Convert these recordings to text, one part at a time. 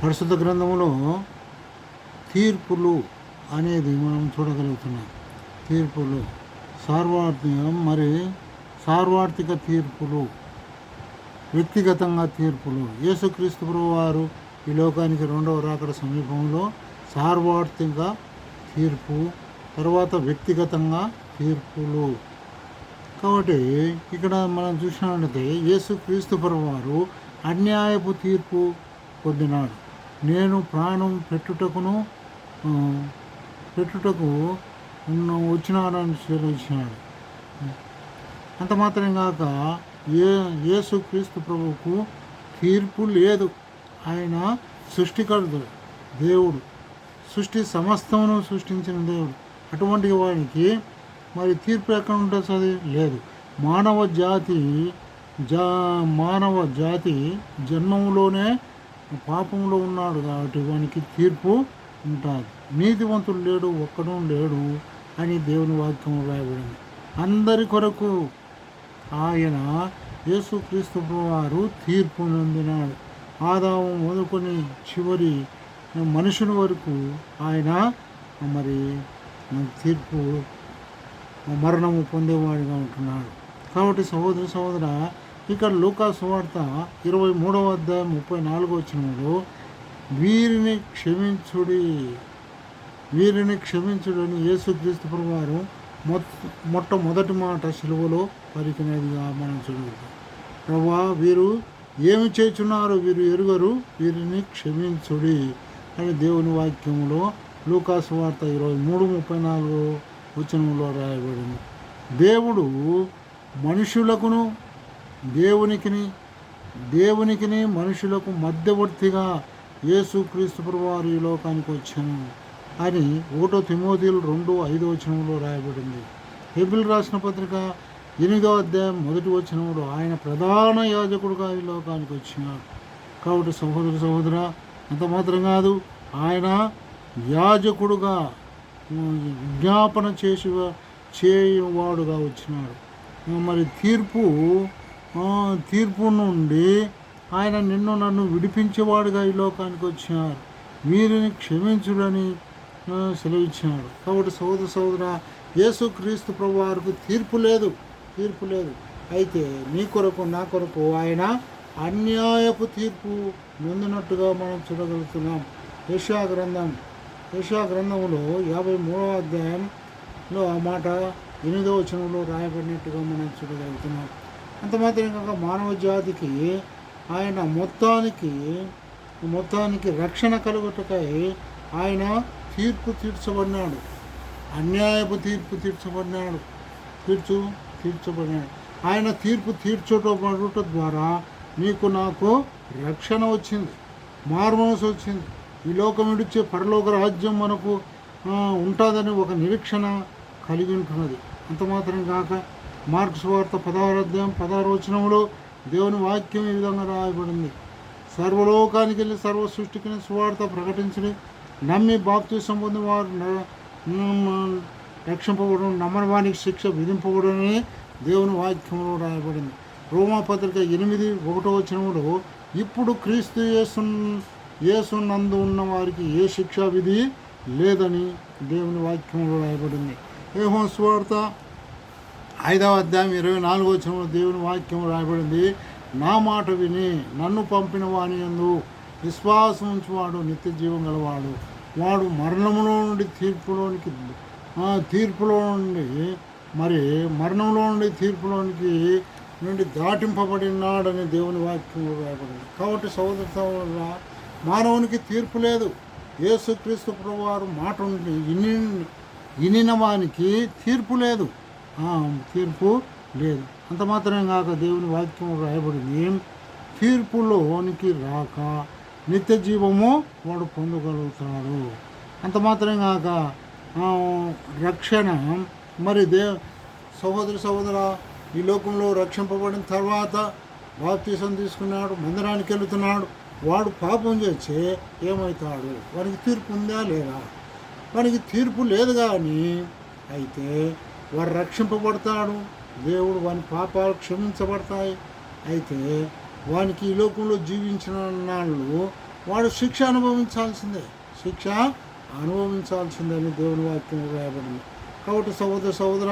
పరిశుద్ధ గ్రంథంలో తీర్పులు అనేది మనం చూడగలుగుతున్నాం. తీర్పులు సార్వత్రిక తీర్పులు, వ్యక్తిగతంగా తీర్పులు. యేసుక్రీస్తు ప్రభువారు ఈ లోకానికి రెండవ రాకడ సమీపంలో సార్వత్రిక తీర్పు, తర్వాత వ్యక్తిగతంగా తీర్పులు. కాబట్టి ఇక్కడ మనం చూసినట్లయితే యేసుక్రీస్తు ప్రభువారు అన్యాయపు తీర్పు పొందినాడు. నేను ప్రాణం పెట్టుటకు వచ్చినాడని సెలవిచ్చినాడు. అంత మాత్రం కాక యేసుక్రీస్తు ప్రభువుకు తీర్పు లేదు. ఆయన సృష్టికర్త దేవుడు, సృష్టి సమస్తమును సృష్టించిన దేవుడు. అటువంటి వారికి మరి తీర్పు ఎక్కడ ఉంటుంది? లేదు. మానవ జాతి జన్మంలోనే పాపంలో ఉన్నాడు కాబట్టి వానికి తీర్పు ఉంటుంది. నీతివంతుడు లేడు, ఒక్కడూ లేడు అని దేవుని వాక్యం రాయబడింది. అందరి కొరకు ఆయన యేసుక్రీస్తు వారు తీర్పు నొందినాడు. ఆదాము మొదలుకొని చివరి మనుషుల వరకు ఆయన మరి తీర్పు మరణము పొందేవాడిగా ఉంటున్నాడు. కాబట్టి సహోదర ఇక్కడ లూకా సువార్త 23వ అధ్యాయం 34వ వచనంలో వీరిని క్షమించుడని యేసుక్రీస్తు ప్రభువారు మొట్టమొదటి మాట సిలువలో పలికినదిగా మనం చూడగలుగుతాం. ప్రభువా, వీరు ఏమి చేస్తున్నారు, వీరు ఎరుగరు, వీరిని క్షమించుడి అని దేవుని వాక్యంలో లూకా సువార్త 23:34 వచనంలో రాయబడింది. దేవుడు మనుషులకును దేవునికిని మనుషులకు మధ్యవర్తిగా యేసుక్రీస్తు ప్రభువారు ఈ లోకానికి వచ్చాను అని 1 తిమోథీయులు 2:5 వచనంలో రాయబడింది. హెబ్రీయులకు రాసిన పత్రిక 8వ అధ్యాయం 1వ వచనంలో ఆయన ప్రధాన యాజకుడుగా ఈ లోకానికి వచ్చినాడు. కాబట్టి సహోదర అంత మాత్రం కాదు, ఆయన యాజకుడుగా విజ్ఞాపన చేయువాడుగా వచ్చినాడు. మరి తీర్పు నుండి ఆయన నన్ను విడిపించేవాడుగా ఈ లోకానికి వచ్చినారు. వీరిని క్షమించుడని సెలవిచ్చినాడు. కాబట్టి సహోదర యేసుక్రీస్తు ప్రభువారికి తీర్పు లేదు. అయితే నీ కొరకు నా కొరకు ఆయన అన్యాయపు తీర్పు నొందినట్టుగా మనం చూడగలుగుతున్నాం. యెషయా గ్రంథంలో 53వ అధ్యాయంలో ఆ మాట 8వ వచనంలో రాయబడినట్టుగా మనం చూడగలుగుతున్నాం. అంత మాత్రం కాక మానవ జాతికి ఆయన మొత్తానికి రక్షణ కలుగుటకై ఆయన తీర్పు తీర్చబడినాడు. అన్యాయపు తీర్పు తీర్చబడినాడు. ఆయన తీర్పు తీర్చబడుట ద్వారా నీకు నాకు రక్షణ వచ్చింది, మారుమనసు వచ్చింది. ఈ లోకం విడిచే పరలోక రాజ్యం మనకు ఉంటుందని ఒక నిరీక్షణ కలిగి ఉంటున్నది. అంత మాత్రం కాక మార్కు సువార్త 16వ అధ్యాయం 16వ వచనంలో దేవుని వాక్యం ఈ విధంగా రాయబడింది. సర్వలోకానికి వెళ్ళి సర్వ సృష్టికి సువార్త ప్రకటించని నమ్మి బాప్తిసం పొందిన వారు రక్షింపబడడం, నమ్మని వానికి శిక్ష విధింపబడని దేవుని వాక్యంలో రాయబడింది. రోమా పత్రిక 8:1 వచనంలో ఇప్పుడు క్రీస్తు యేసునందు ఉన్న వారికి ఏ శిక్షా విధి లేదని దేవుని వాక్యంలో రాయబడింది. యోహాను సువార్త 5వ అధ్యాయం 24వ వచనంలో దేవుని వాక్యం రాయబడింది. నా మాట విని నన్ను పంపిన వాని యందు విశ్వాసం ఉంచువాడు నిత్య జీవం గలవాడు. వాడు మరణంలో నుండి తీర్పులోనికి దాటింపబడినాడని దేవుని వాక్యం రాయబడింది. కాబట్టి సహోదర మానవునికి తీర్పు లేదు. యేసుక్రీస్తు ప్రభువారు మాట వినిన వానికి తీర్పు లేదు. అంత మాత్రమే కాక దేవుని వాక్యం రాయబడింది, తీర్పులోనికి రాక నిత్య జీవము వాడు పొందగలుగుతాడు. అంత మాత్రమే కాక రక్షణ మరి సహోదర ఈ లోకంలో రక్షింపబడిన తర్వాత బాప్తిసం తీసుకున్నాడు, మందిరానికి వెళుతున్నాడు. వాడు పాపం చేస్తే ఏమవుతాడు? వానికి తీర్పు ఉందా లేదా? వానికి తీర్పు లేదు. కానీ అయితే వాడు రక్షింపబడతాడు. దేవుడు వాని పాపాలు క్షమించబడతాయి. అయితే వానికి ఈ లోకంలో జీవించిన నాళ్ళు వాడు శిక్ష అనుభవించాల్సిందే, శిక్ష అనుభవించాల్సిందే అని దేవుని వాక్యం రాయబడింది. కాబట్టి సహోదర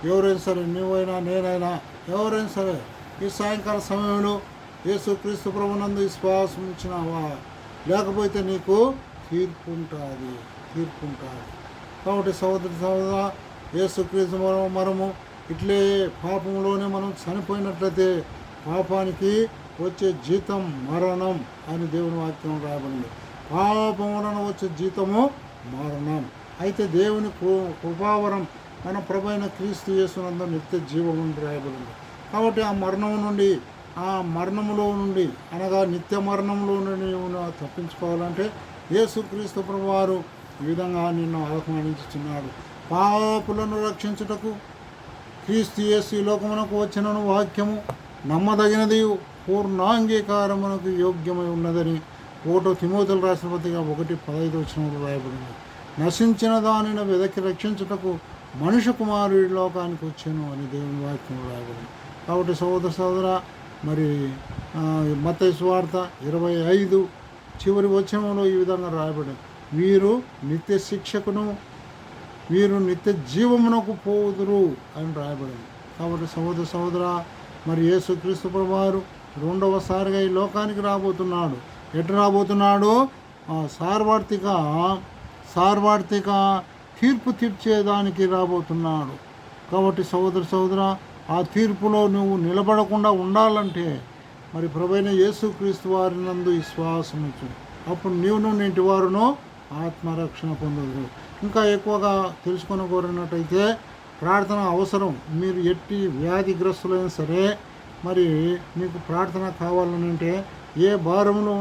ఎవరైనా సరే, నువ్వైనా నేనైనా ఎవరైనా సరే ఈ సాయంకాల సమయంలో యేసుక్రీస్తు ప్రభునందు విశ్వాసం ఇచ్చినావా, లేకపోతే నీకు తీర్పు ఉంటుంది. కాబట్టి సహోదర యేసుక్రీస్తు మనము ఇట్లే పాపంలోనే మనం చనిపోయినట్లయితే పాపానికి వచ్చే జీతం మరణం అని దేవుని వాక్యం రాయబడింది. పాపం వలన వచ్చే జీతము మరణం. అయితే దేవుని కృపావరం మన ప్రభు అయిన క్రీస్తు యేసునందు నిత్య జీవం అని రాయబడింది. కాబట్టి ఆ మరణంలో నుండి అనగా నిత్య మరణంలో నుండి తప్పించుకోవాలంటే యేసుక్రీస్తు ప్రభువారు ఈ విధంగా నిన్ను ఆహ్వానించుచున్నాడు. పాపులను రక్షించుటకు క్రీస్తు యేసు ఈ లోకమునకు వచ్చిన వాక్యము నమ్మదగినది, పూర్ణాంగీకారమునకు యోగ్యమై ఉన్నదని 1 తిమోతికి రాసిన పత్రిక 1:15 రాయబడింది. నశించిన దానిని వెదకి రక్షించుటకు మనుష్య కుమారుడి లోకానికి వచ్చాను అని దేవుని వాక్యం రాయబడింది. కాబట్టి సహోదర మరి మత్తయి సువార్త 25 చివరి వచనంలో ఈ విధంగా రాయబడింది, వీరు నిత్య శిక్షకును వీరు నిత్య జీవమునకు పోదురు అని రాయబడింది. కాబట్టి సహోదర మరి యేసుక్రీస్తు ప్రభువారు రెండవసారిగా ఈ లోకానికి రాబోతున్నాడు. ఎటు రాబోతున్నాడు? సార్వత్రిక తీర్పు తీర్చేదానికి రాబోతున్నాడు. కాబట్టి సహోదర ఆ తీర్పులో నువ్వు నిలబడకుండా ఉండాలంటే మరి ప్రభువైన యేసుక్రీస్తు వారి నందు విశ్వాసం ఇచ్చు. అప్పుడు నీవును నీటి వారును ఆత్మరక్షణ పొందదు. ఇంకా ఎక్కువగా తెలుసుకొని కోరినట్టయితే ప్రార్థన అవసరం. మీరు ఎట్టి వ్యాధిగ్రస్తులైనా సరే మరి మీకు ప్రార్థన కావాలని అంటే ఏ భారంలో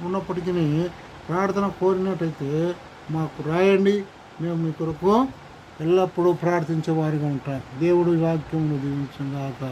ఉన్నప్పటికీ ప్రార్థన కోరినట్టయితే మాకు రాయండి, మేము మీ కొరకు ఎల్లప్పుడూ ప్రార్థించే వారిగా ఉంటాం. దేవుడు వాక్యమును దీవించుగాక.